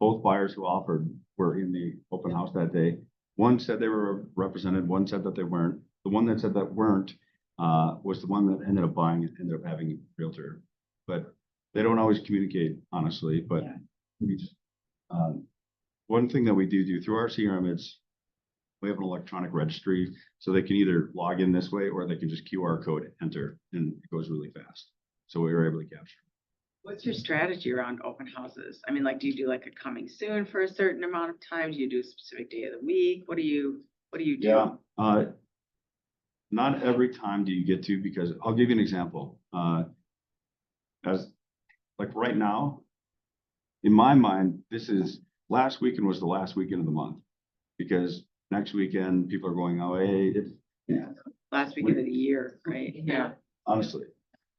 both buyers who offered were in the open house that day. One said they were represented, one said that they weren't. The one that said that weren't was the one that ended up buying and ended up having a realtor. But they don't always communicate honestly, but Yeah. we just, one thing that we do through our CRM is we have an electronic registry, so they can either log in this way or they can just QR code enter, and it goes really fast. So we were able to capture. What's your strategy around open houses? I mean, like, do you do like a coming soon for a certain amount of time? Do you do a specific day of the week? What do you do? Yeah, not every time do you get to, because I'll give you an example. As like right now, in my mind, last weekend was the last weekend of the month, because next weekend people are going away. Last weekend of the year, right? Yeah. Honestly.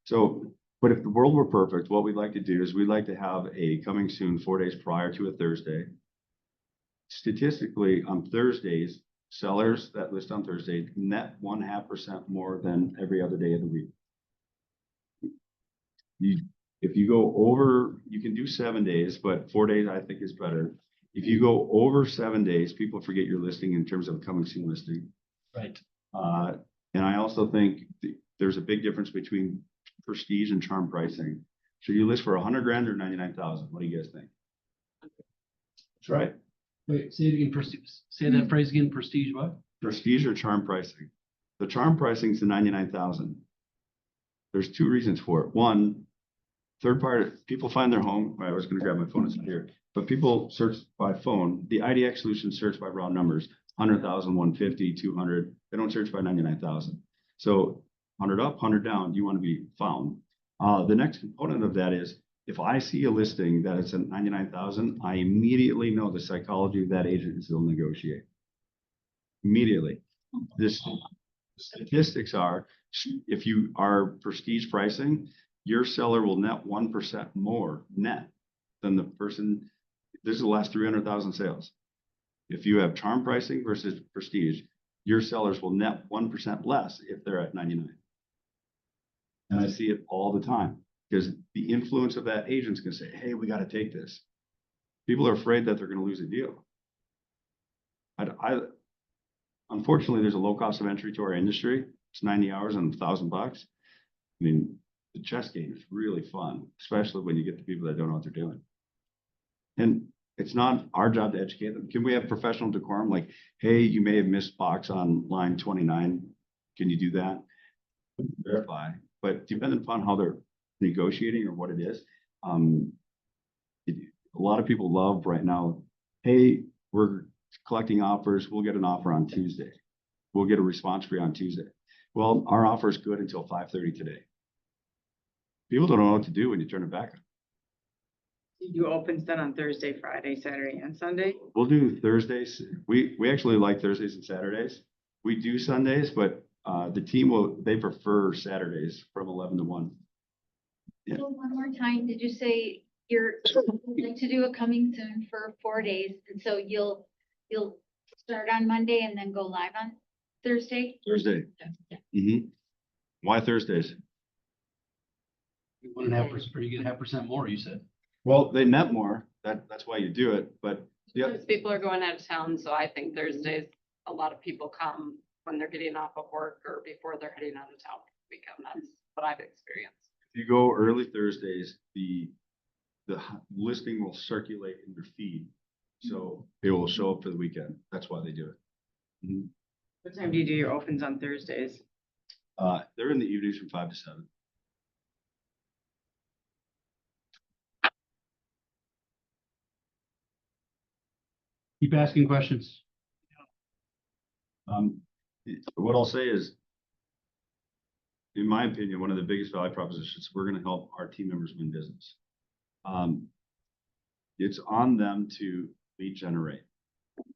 So, but if the world were perfect, what we'd like to do is we'd like to have a coming soon 4 days prior to a Thursday. Statistically, on Thursdays, sellers that list on Thursday net 0.5% more than every other day of the week. If you go over, you can do 7 days, but 4 days I think is better. If you go over 7 days, people forget your listing in terms of a coming soon listing. Right. And I also think there's a big difference between prestige and charm pricing. So you list for 100 grand or 99,000. What do you guys think? That's right. Wait, say it again, say that phrase again, prestige what? Prestige or charm pricing. The charm pricing is the 99,000. There's two reasons for it. One, third party, people find their home. I was going to grab my phone, it's not here, but people search by phone. The IDX solution search by round numbers, 100,000, 150, 200. They don't search by 99,000. So 100 up, 100 down, you want to be found. The next component of that is, if I see a listing that is at 99,000, I immediately know the psychology of that agent is they'll negotiate. Immediately. This statistics are, if you are prestige pricing, your seller will net 1% more net than the person. This is the last 300,000 sales. If you have charm pricing versus prestige, your sellers will net 1% less if they're at 99. And I see it all the time, because the influence of that agent's going to say, hey, we got to take this. People are afraid that they're going to lose a deal. Unfortunately, there's a low cost of entry to our industry. It's 90 hours and $1,000. I mean, the chess game is really fun, especially when you get the people that don't know what they're doing. And it's not our job to educate them. Can we have professional decorum? Like, hey, you may have missed box on line 29. Can you do that? Verify. But depending upon how they're negotiating or what it is, a lot of people love right now, hey, we're collecting offers. We'll get an offer on Tuesday. We'll get a response for you on Tuesday. Well, our offer is good until 5:30 today. People don't know what to do when you turn it back on. You do opens then on Thursday, Friday, Saturday, and Sunday? We'll do Thursdays. We actually like Thursdays and Saturdays. We do Sundays, but the team they prefer Saturdays from 11 to 1. Yeah. So one more time, did you say you're like to do a coming soon for 4 days? And so you'll start on Monday and then go live on Thursday? Thursday. Why Thursdays? 1.5%, or you get 0.5% more, you said. Well, they net more. That's why you do it. But yeah, Sometimes people are going out of town, so I think Thursdays, a lot of people come when they're getting off of work or before they're heading out of town for the weekend. That's what I've experienced. if you go early Thursdays, the listing will circulate in your feed. So it will show up for the weekend. That's why they do it. What time do you do your opens on Thursdays? They're in the evenings from 5 to 7. Keep asking questions. What I'll say is, in my opinion, one of the biggest value propositions, we're gonna help our team members win business. It's on them to lead generate,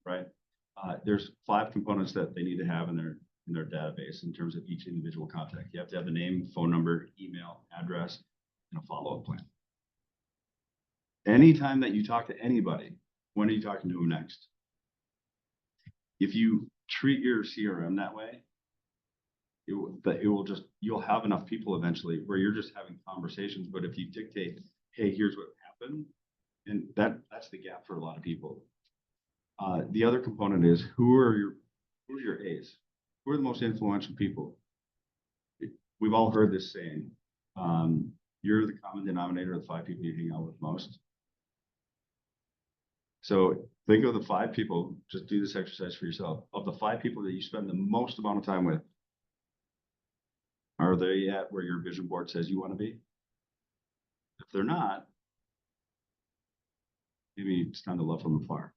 right? There's 5 components that they need to have in their database in terms of each individual contact. You have to have the name, phone number, email, address, and a follow-up plan. Anytime that you talk to anybody, when are you talking to them next? If you treat your CRM that way, you'll have enough people eventually where you're just having conversations. But if you dictate, hey, here's what happened, and that's the gap for a lot of people. The other component is who's your A's? Who are the most influential people? We've all heard this saying, you're the common denominator of the 5 people you hang out with most. So think of the 5 people, just do this exercise for yourself. Of the 5 people that you spend the most amount of time with, are they at where your vision board says you want to be? If they're not, maybe it's time to love from afar.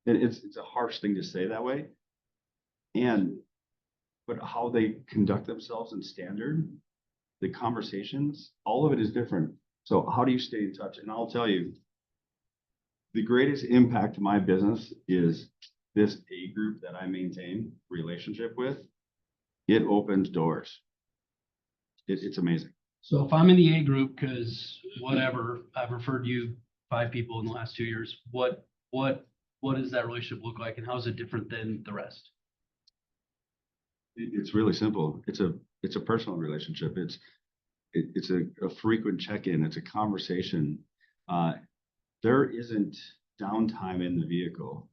And it's a harsh thing to say that way. But how they conduct themselves in standard, the conversations, all of it is different. So how do you stay in touch? And I'll tell you, the greatest impact to my business is this A group that I maintain relationship with. It opens doors. It's amazing. So if I'm in the A group, because whatever, I've referred you 5 people in the last 2 years, what does that relationship look like, and how is it different than the rest? It's really simple. It's a personal relationship. It's a frequent check-in. It's a conversation. There isn't downtime in the vehicle.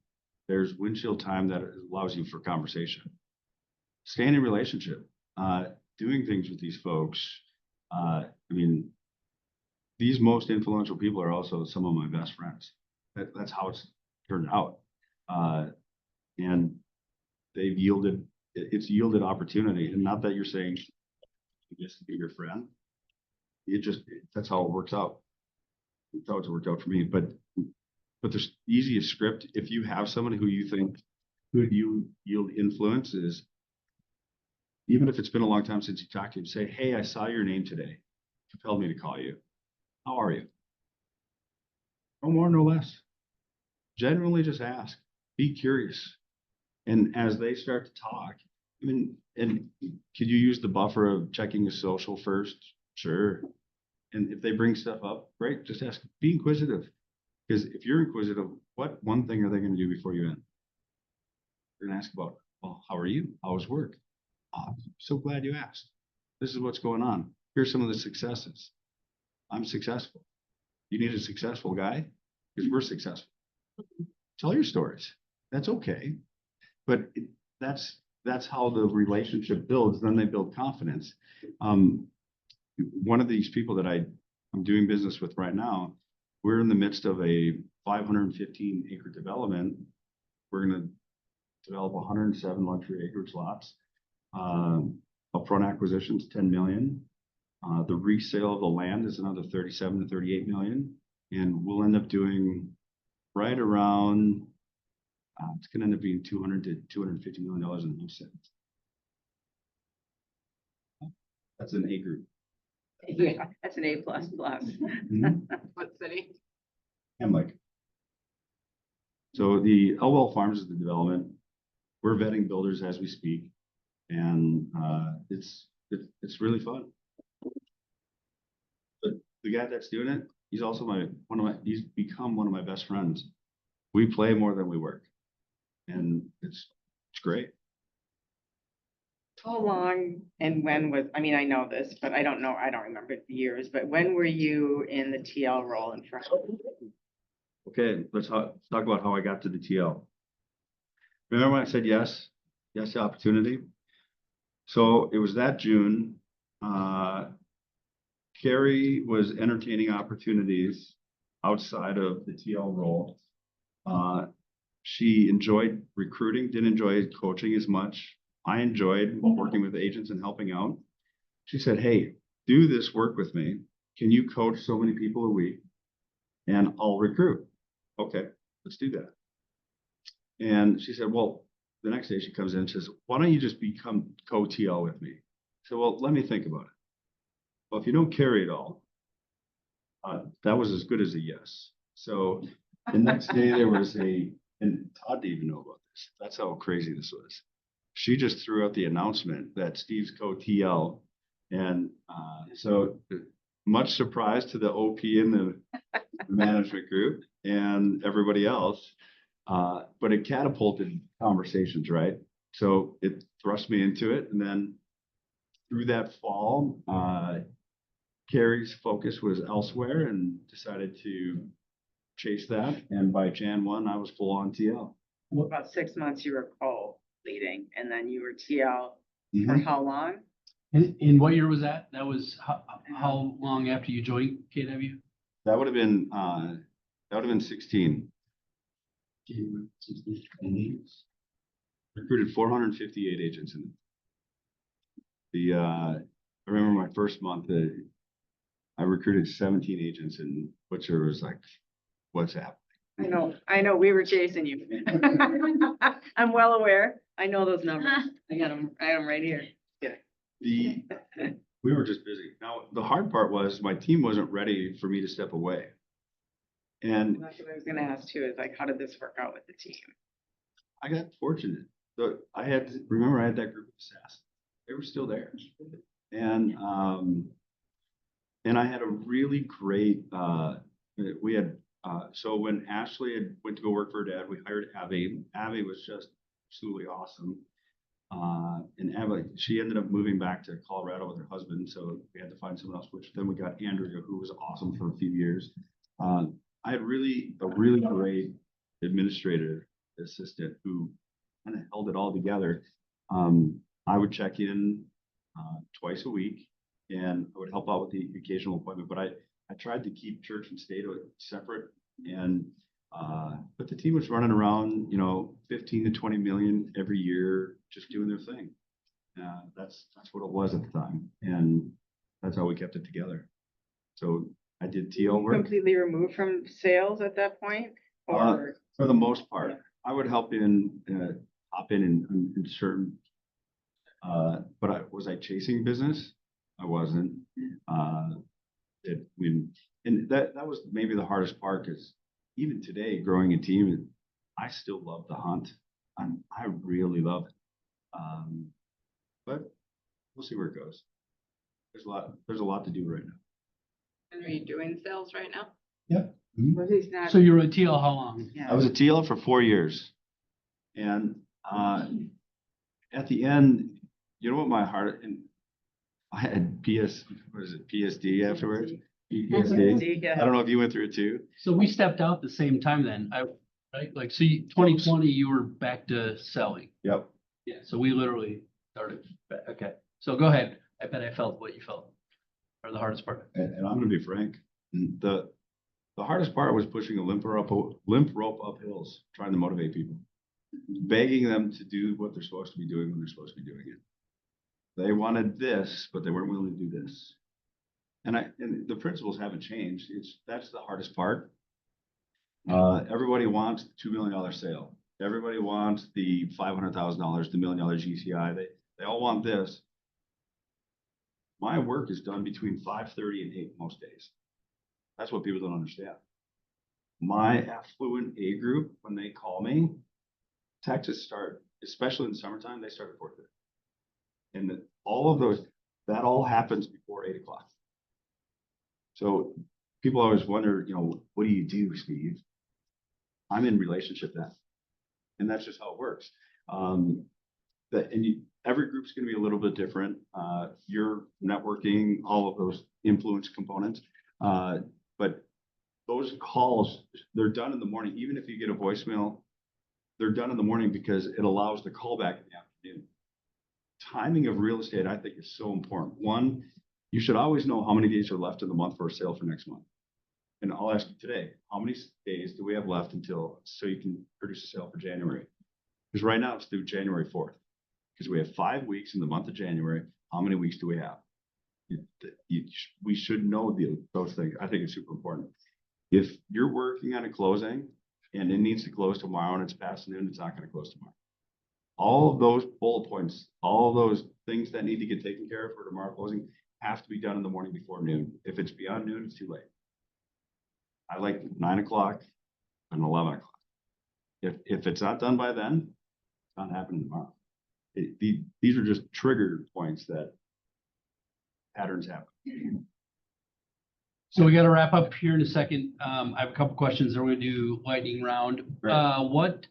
There's windshield time that allows you for conversation. Stay in a relationship, doing things with these folks. I mean, these most influential people are also some of my best friends. That's how it's turned out. And it's yielded opportunity. And not that you're saying just to be your friend. That's how it works out. That's how it's worked out for me. But the easiest script, if you have someone who you think could yield influence, is even if it's been a long time since you talked to him, say, hey, I saw your name today. Compelled me to call you. How are you? No more, no less. Genuinely just ask. Be curious. And as they start to talk, I mean, and could you use the buffer of checking your social first? Sure. And if they bring stuff up, great, just ask. Be inquisitive. Because if you're inquisitive, what one thing are they going to do before you end? They're going to ask about, well, how are you? How was work? Oh, I'm so glad you asked. This is what's going on. Here's some of the successes. I'm successful. You need a successful guy? Because we're successful. Tell your stories. That's okay. But that's how the relationship builds. Then they build confidence. One of these people that I'm doing business with right now, we're in the midst of a 515 acre development. We're going to develop 107 luxury acreage lots. Upfront acquisitions, 10 million. The resale of the land is another 37 to 38 million. And we'll end up doing right around, it's going to end up being $200 to $250 million in home sales. That's an A group. Yeah, that's an A++. What city? And like, so the Elwell Farms is the development. We're vetting builders as we speak, and it's really fun. But the guy that's doing it, he's also he's become one of my best friends. We play more than we work, and it's great. How long and when was, I mean, I know this, but I don't remember the years, but when were you in the TL role in front? Okay, let's talk about how I got to the TL. Remember when I said yes to opportunity? So it was that June. Carrie was entertaining opportunities outside of the TL role. She enjoyed recruiting, didn't enjoy coaching as much. I enjoyed working with agents and helping out. She said, hey, do this work with me. Can you coach so many people a week? And I'll recruit. Okay. let's do that. And she said, well, the next day she comes in and says, why don't you just become co-TL with me? I said, well, let me think about it. Well, if you don't carry it all, that was as good as a yes. So the next day there was and Todd didn't even know about this. That's how crazy this was. She just threw out the announcement that Steve's co-TL. And so much surprise to the OP and the management group and everybody else. But it catapulted conversations, right? So it thrust me into it. And then through that fall, Carrie's focus was elsewhere and decided to chase that. And by Jan 1, I was full on TL. About 6 months you were co-leading and then you were TL for Mhm. how long? In what year was that? That was how long after you joined KW? That would have been 16. Recruited 458 agents in it. I remember my first month, I recruited 17 agents, and Butcher was like, what's happening? I know, we were chasing you. I'm well aware. I know those numbers. I got them right here. We were just busy. Now, the hard part was my team wasn't ready for me to step away. And That's what I was gonna ask too, is like, how did this work out with the team? I got fortunate. I had that group of assassins. They were still there. And I had a really great, we had, so when Ashley went to go work for her dad, we hired Abby. Abby was just absolutely awesome. And Abby, she ended up moving back to Colorado with her husband, so we had to find someone else, which then we got Andrea, who was awesome for a few years. I had a really great administrative assistant who kind of held it all together. I would check in twice a week and I would help out with the occasional appointment, but I tried to keep church and state separate. And but the team was running around, 15 to 20 million every year, just doing their thing. That's what it was at the time, and that's how we kept it together. So I did TL work. Completely removed from sales at that point? Or For the most part, I would hop in in certain, but was I chasing business? I wasn't. And that was maybe the hardest part, because even today, growing a team, I still love the hunt. I really love it. But we'll see where it goes. There's a lot to do right now. And are you doing sales right now? was he not? So you were a TL how long? Yeah. I was a TL for 4 years. And at the end, you know what my heart, and I had PSD afterwards? PTSD. I don't know if you went through it too. So we stepped out the same time then, right? Like, so 2020, you were back to selling. Yep. Yeah, so we literally started, okay. So go ahead. I bet I felt what you felt, or the hardest part. And I'm gonna be frank, the hardest part was pushing a limp rope up hills, trying to motivate people, begging them to do what they're supposed to be doing when they're supposed to be doing it. They wanted this, but they weren't willing to do this. And the principles haven't changed. That's the hardest part. Everybody wants the $2 million sale. Everybody wants the $500,000, the $1 million GCI. They all want this. My work is done between 5:30 and 8 most days. That's what people don't understand. My affluent A group, when they call me, Texas start, especially in the summertime, they start at 4:30. And all of those, that all happens before 8 o'clock. So people always wonder, what do you do, Steve? I'm in relationship then. And that's just how it works. Every group's going to be a little bit different. Your networking, all of those influence components. But those calls, they're done in the morning. Even if you get a voicemail, they're done in the morning because it allows the call back in the afternoon. Timing of real estate, I think, is so important. One, you should always know how many days are left in the month for a sale for next month. And I'll ask you today, how many days do we have left so you can produce a sale for January? Because right now it's through January 4th. Because we have 5 weeks in the month of January. How many weeks do we have? We should know those things. I think it's super important. If you're working on a closing and it needs to close tomorrow and it's past noon, it's not gonna close tomorrow. All of those bullet points, all of those things that need to get taken care of for tomorrow closing have to be done in the morning before noon. If it's beyond noon, it's too late. I like 9 o'clock and 11 o'clock. If it's not done by then, it's not happening tomorrow. These are just trigger points that patterns happen. So we got to wrap up here in a second. I have a couple questions. Then we're gonna do lightning round. Right.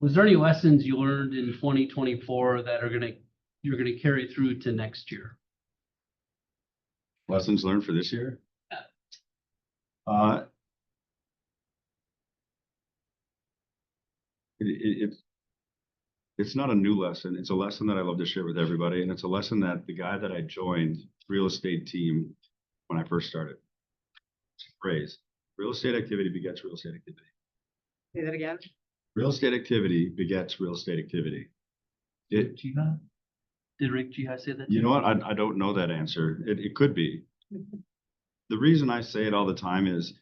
Was there any lessons you learned in 2024 that you're gonna carry through to next year? Lessons learned for this year? It's not a new lesson. It's a lesson that I love to share with everybody. And it's a lesson that the guy that I joined real estate team when I first started. Phrase, real estate activity begets real estate activity. Say that again? Real estate activity begets real estate activity. Did Rick Jihad say that? You know what? I don't know that answer. It could be. The reason I say it all the time is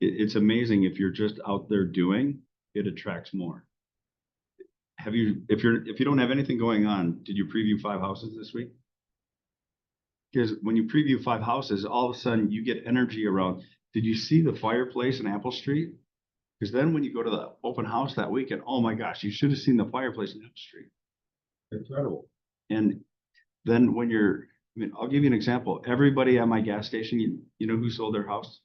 it's amazing if you're just out there doing, it attracts more. If you don't have anything going on, did you preview 5 houses this week? Because when you preview 5 houses, all of a sudden you get energy around. Did you see the fireplace in Apple Street? Because then when you go to the open house that weekend, oh my gosh, you should have seen the fireplace in Apple Street. Incredible. And then I'll give you an example. Everybody at my gas station, you know who sold their house?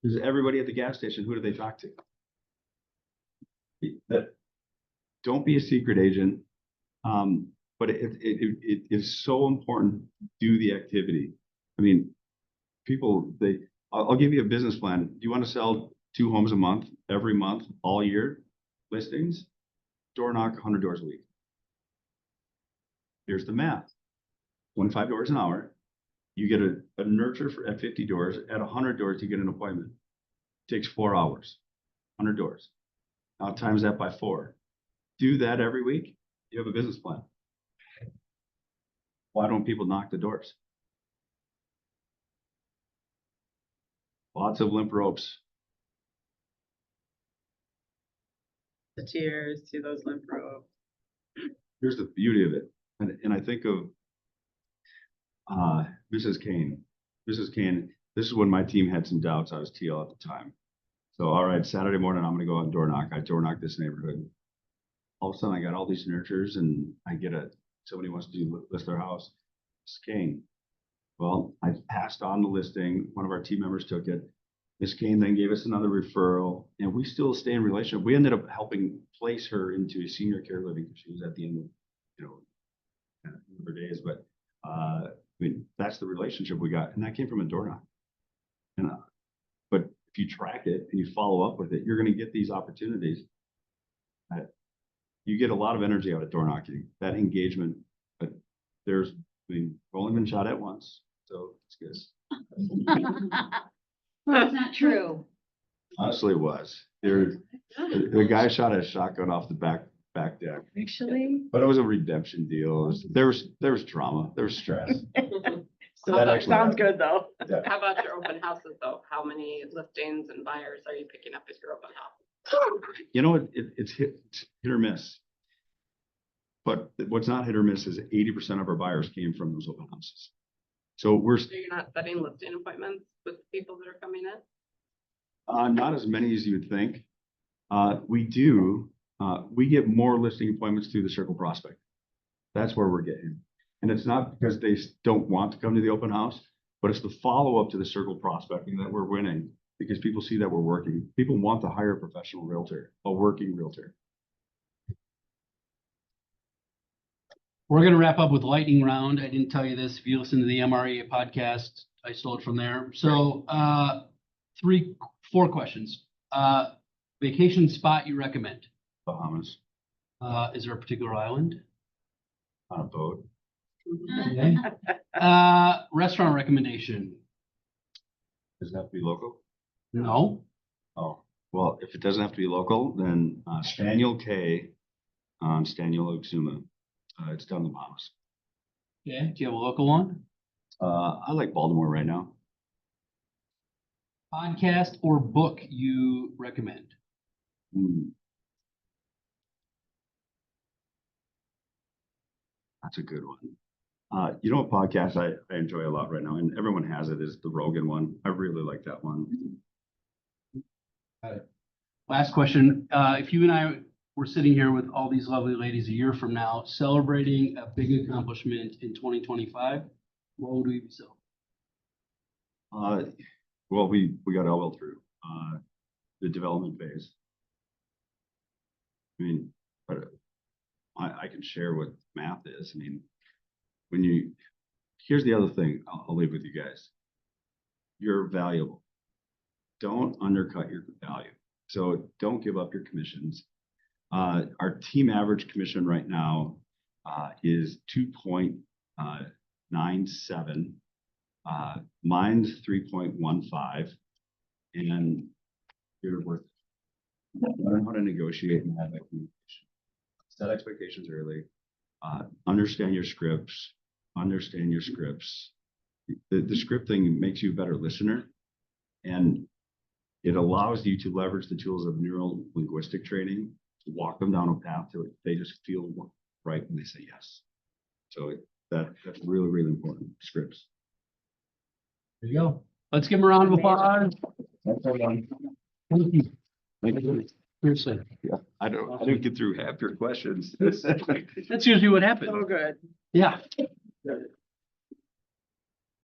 Because everybody at the gas station, who do they talk to? Don't be a secret agent. But it is so important to do the activity. I mean, I'll give you a business plan. Do you want to sell 2 homes a month, every month, all year, listings? Door knock 100 doors a week. Here's the math. 25 doors an hour. You get a nurture at 50 doors. At 100 doors, you get an appointment. It takes 4 hours. 100 doors. Now times that by 4. Do that every week. You have a business plan. Why don't people knock the doors? Lots of limp ropes. The tears to those limp ropes. Here's the beauty of it. And I think of Mrs. Kane. Mrs. Kane, this is when my team had some doubts. I was TL at the time. So, all right, Saturday morning, I'm going to go out and door knock. I door knock this neighborhood. All of a sudden, I got all these nurtures, and I get somebody wants to list their house. Miss Kane. Well, I passed on the listing. One of our team members took it. Miss Kane then gave us another referral, and we still stay in relationship. We ended up helping place her into a senior care living. She was at the end of, her days, but that's the relationship we got, and that came from a door knock. And but if you track it and you follow up with it, you're going to get these opportunities. You get a lot of energy out of door knocking, that engagement. But we've only been shot at once, so it's good. That's not true. Honestly, it was. The guy shot a shotgun off the back deck, Actually. but it was a redemption deal. There was drama, there was stress. So That that actually sounds happened. good though. Yeah. How about your open houses though? How many listings and buyers are you picking up at your open house? You know what? It's hit or miss. But what's not hit or miss is 80% of our buyers came from those open houses. So So you're not setting listing appointments with people that are coming in? not as many as you would think. We do. We get more listing appointments through the Circle Prospect. That's where we're getting. And it's not because they don't want to come to the open house, but it's the follow-up to the Circle Prospecting that we're winning because people see that we're working. People want to hire a professional realtor, a working realtor. We're gonna wrap up with lightning round. I didn't tell you this. If you listen to the MREA podcast, I stole it from there. So, 4 questions. Vacation spot you recommend? Bahamas Is there a particular island? on a boat. Okay. Restaurant recommendation? Does it have to be local? No. Oh, well, if it doesn't have to be local, then Spaniel K on Staniel Oxuma. It's down in the Bahamas. Okay. Do you have a local one? I like Baltimore right now. podcast or book you recommend? Hmm. That's a good one. You know, what podcast I enjoy a lot right now, and everyone has it, is the Rogan one. I really like that one. Last question. If you and I were sitting here with all these lovely ladies a year from now, celebrating a big accomplishment in 2025, what would we be celebrating? Well, we got Elwell through the development phase. I mean, but I can share what math is. I mean, here's the other thing I'll leave with you guys. You're valuable. Don't undercut your value. So don't give up your commissions. Our team average commission right now is 2.97. Mine's 3.15. And you're worth it. Learn how to negotiate and have that communication. Set expectations early. Understand your scripts. Understand your scripts. The script thing makes you a better listener, and it allows you to leverage the tools of neuro linguistic training to walk them down a path to it. They just feel right when they say yes. So that's really, really important. Scripts. There you go. Let's give them a round of applause. That's all done. Thank you. Thank you. Seriously. Yeah, I didn't get through half your questions. That's usually what happens. So good. Yeah.